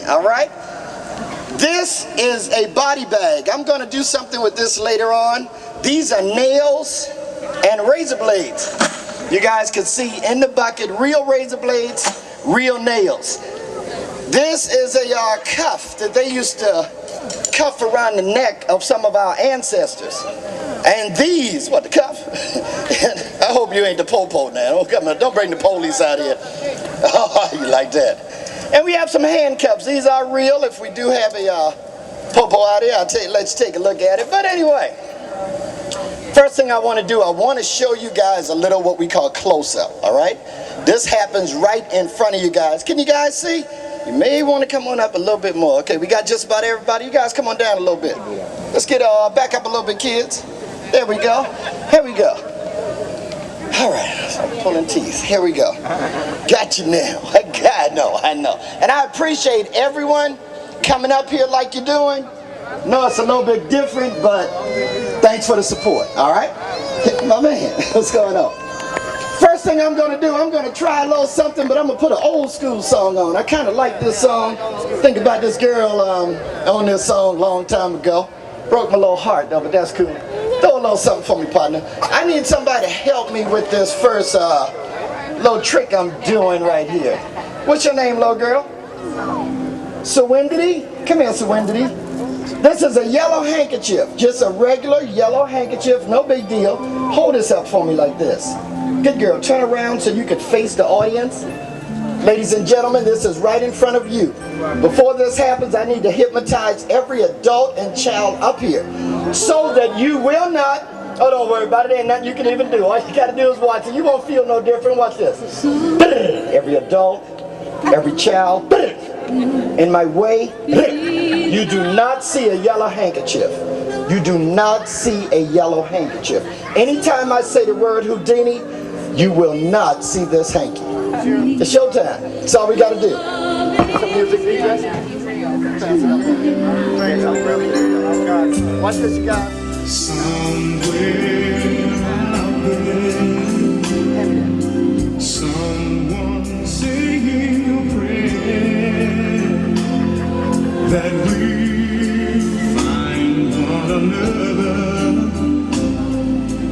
All right? This is a body bag. I'm going to do something with this later on. These are nails and razor blades. You guys can see in the bucket real razor blades, real nails. This is a cuff that they used to cuff around the neck of some of our ancestors. And these, what, the cuff? I hope you ain't the po-po now. Don't bring the police out here. Oh, you like that. And we have some handcuffs. These are real. If we do have a po-po out here, let's take a look at it. But anyway, First thing I want to do, I want to show you guys a little what we call close-up, all right? This happens right in front of you guys. Can you guys see? You may want to come on up a little bit more. Okay, we got just about everybody. You guys come on down a little bit. Let's get back up a little bit, kids. There we go. Here we go. All right, I'm pulling teeth. Here we go. Got you now. I know. And I appreciate everyone coming up here like you're doing. No, it's a little bit different, but thanks for the support, all right? My man, what's going on? First thing I'm going to do, I'm going to try a little something, but I'm going to put an old school song on. I kind of like this song. Think about this girl on this song a long time ago. Broke my little heart, though, but that's cool. Throw a little something for me, partner. I need somebody to help me with this first little trick I'm doing right here. What's your name, little girl? Sawindity? Come here, Sawindity. This is a yellow handkerchief, just a regular yellow handkerchief, no big deal. Hold this up for me like this. Good girl, turn around so you can face the audience. Ladies and gentlemen, this is right in front of you. Before this happens, I need to hypnotize every adult and child up here so that you will not, oh, don't worry about it, ain't nothing you can even do. All you gotta do is watch it. You won't feel no different. Watch this. Every adult, every child, in my way, you do not see a yellow handkerchief. You do not see a yellow handkerchief. Anytime I say the word Houdini, you will not see this hanky. It's showtime. That's all we got to do. Some music, DJ. Watch this, you guys. Somewhere out there, someone saying a prayer that we find one another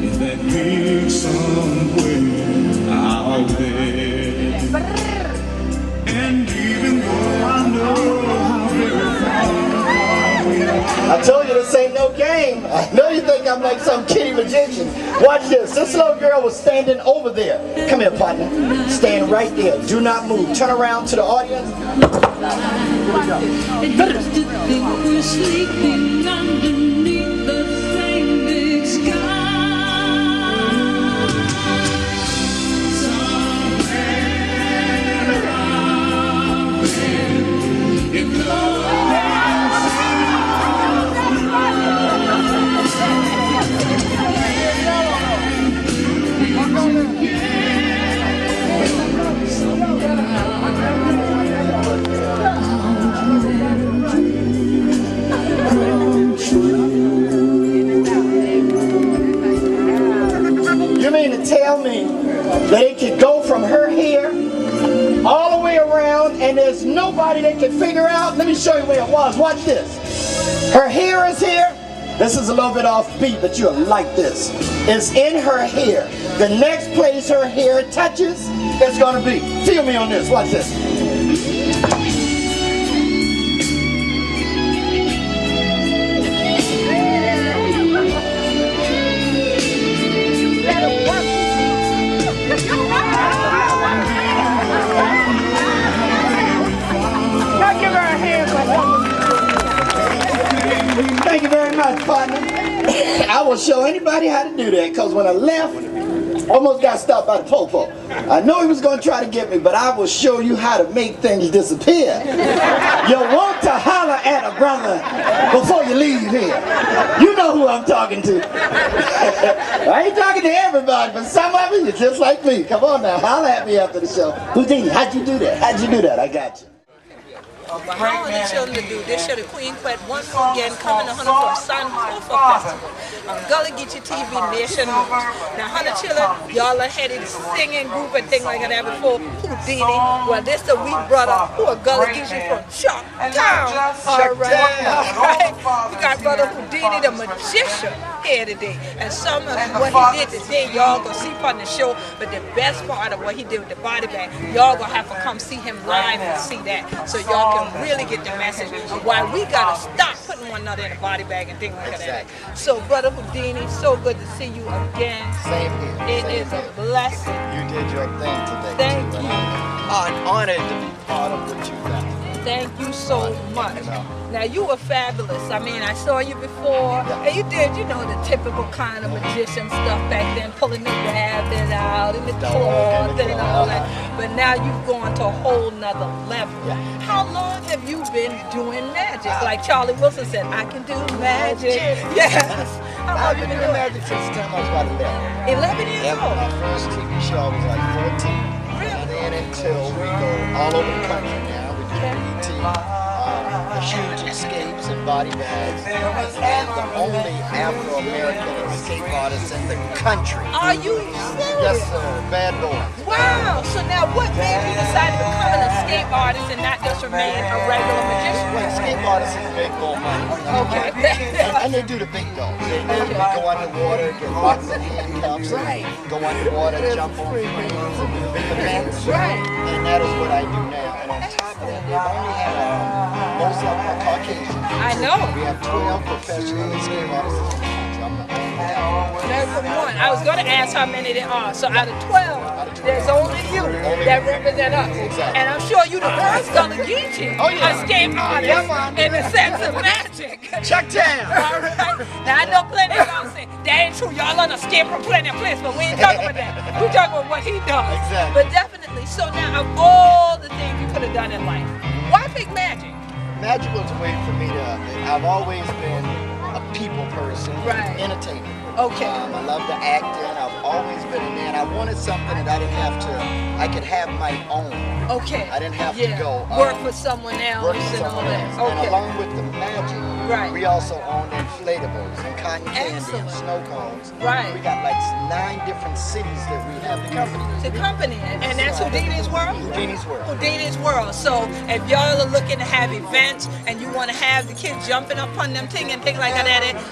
in that big somewhere out there. And even though I know how very far we are, I told you this ain't no game. I know you think I'm like some kitty magician. Watch this. This little girl was standing over there. Come here, partner. Stand right there. Do not move. Turn around to the audience. We're sleeping underneath the same big sky. You mean to tell me that it could go from her hair all the way around and there's nobody that can figure out? Let me show you where it was. Watch this. Her hair is here. This is a little bit off beat, but you'll like this. It's in her hair. The next place her hair touches, it's gonna be. Feel me on this. Watch this. Thank you very much, partner. I will show anybody how to do that, because when I left, I almost got stopped by the popo. I know he was going to try to get me, but I will show you how to make things disappear. You want to holler at a brother before you leave here. You know who I'm talking to. I ain't talking to everybody, but some of you, you're just like me. Come on now, holler at me after the show. Houdini, how'd you do that? How'd you do that? I got you. But how are the children to do this? Show the Queen Quet once again coming to Hunter from Sankofa Festival on Gullah Geechee TV Nation News. Now, Hunter children, y'all are headed singing group and things like that before Houdini. Well, this the weak brother who are Gullah Geechee from Chucktown. All right. We got brother Houdini, the magician, here today. And some of what he did today, y'all gonna see from the show. But the best part of what he did with the body bag, y'all gonna have to come see him live and see that. So y'all can really get the message of why we gotta stop putting one another in a body bag and things like that. So, brother Houdini, so good to see you again. Same here. It is a blessing. You did your thing today. Thank too, you. and I'm honored to be part of what you've done. Thank you so much. Now you were fabulous. I mean, I saw you before, and you did, you know, the typical kind of magician stuff back then, pulling the rabbit out and the cloth and all that. But now you've gone to a whole nother level. How long have you been doing magic? Like Charlie Wilson said, I can do magic. Yes. How long I've have you been been doing doing magic since the time I was about 11. 11 years Yeah, old. my first TV show I was like 14. And then until we go all over the country now, we do BET, the huge escapes and body bags, and the only Afro-American escape artist in the country. Are you serious? Yes, sir. Bad boy. Wow. So now what made you decide to become an escape artist and not just remain a regular magician? Well, escape artists make more money. Okay. And they do the big dogs. They go underwater, get locked in handcuffs, go underwater, jump on planes, and do big events. Right. And that is what I do now. And on top of that, they've only had most of them are Caucasian. I know. We have 12 professional escape artists in the country. I'm the only one. There's the one. I was going to ask how many there are. So out of 12, there's only you that represent us. Exactly. And I'm sure you the first Gullah Geechee escape artist in the sense of magic. Chucktown. All right. Now I know plenty of y'all say that ain't true. Y'all on escape from plenty of places, but we ain't talking about that. We talking about what he does. Exactly. But definitely. So now of all the things you could have done in life, why pick magic? Magic was a way for me to, I've always been a people person, Right. entertainer. Okay. I love the acting. I've always been in there, and I wanted something that I didn't have to. I could have my own. Okay. I didn't have to go work for someone else work for and all someone that. else. And Okay. along with the magic, Right. we also own inflatables and cotton candy Excellent. and snow cones. Right. We got like 9 different cities that we have the company. The company, and that's Houdini's World? Houdini's World. Houdini's World. So if y'all are looking to have events and you want to have the kids jumping up on them thing and things like that,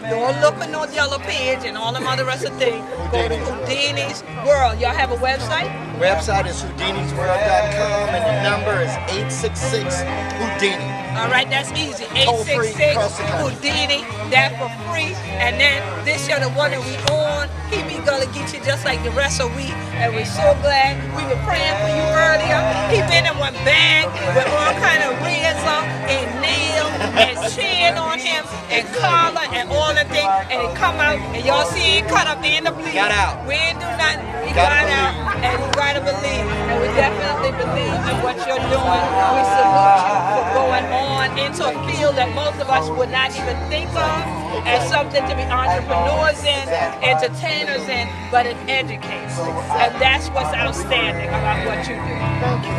don't look for no yellow page and all them other rest of things. Go to Houdini's World. Y'all have a website? Website is HoudinisWorld.com, and the number is 866 Houdini. All right, that's easy. Toll-free 866 across the country. Houdini, that for free. And then this year, the one that we on, he be Gullah Geechee just like the rest of we. And we're so glad. We were praying for you earlier. He been in one bag with all kind of razor and nail and chin on him and collar and all the things. And he come out and y'all see he cut up in the bleed. Got out. We ain't do nothing. He Gotta got out believe. and you gotta believe. And we definitely believe in what you're doing. We salute you for going on into a field that most of us would not even think of as something to be entrepreneurs in, entertainers in, but it educates. And that's what's outstanding about what you do.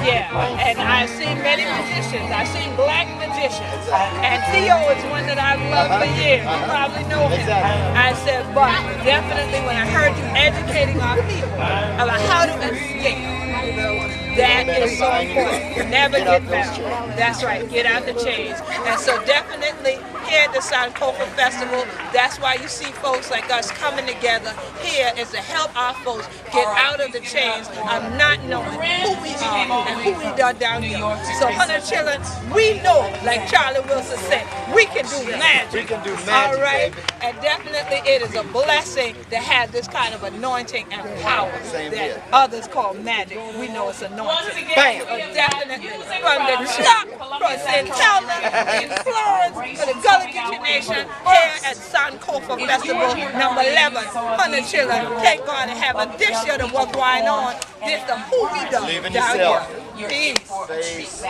Yeah, and I've seen many magicians. I've seen black magicians. And Theo is one that I've loved for years. You probably know him. I said, but definitely when I heard you educating our people about how to escape, that is so important. Never get bound. That's right. Get out the chains. And so definitely here at the Sankofa Festival, that's why you see folks like us coming together here is to help our folks get out of the chains of not knowing who we are and who we are down here. So, honey children, we know, like Charlie Wilson said, we can do magic. We can do magic, all right? baby. And definitely it is a blessing to have this kind of anointing and power Same that here. others call magic. We know it's anointing. Bam! Definitely from the top, from St. Helena in Florence to the Gullah Geechee Nation here at Sankofa Festival number 11. 100 children, thank God to have a this year to what's going on. This the who we done Believe in down yourself. here. Peace. Face.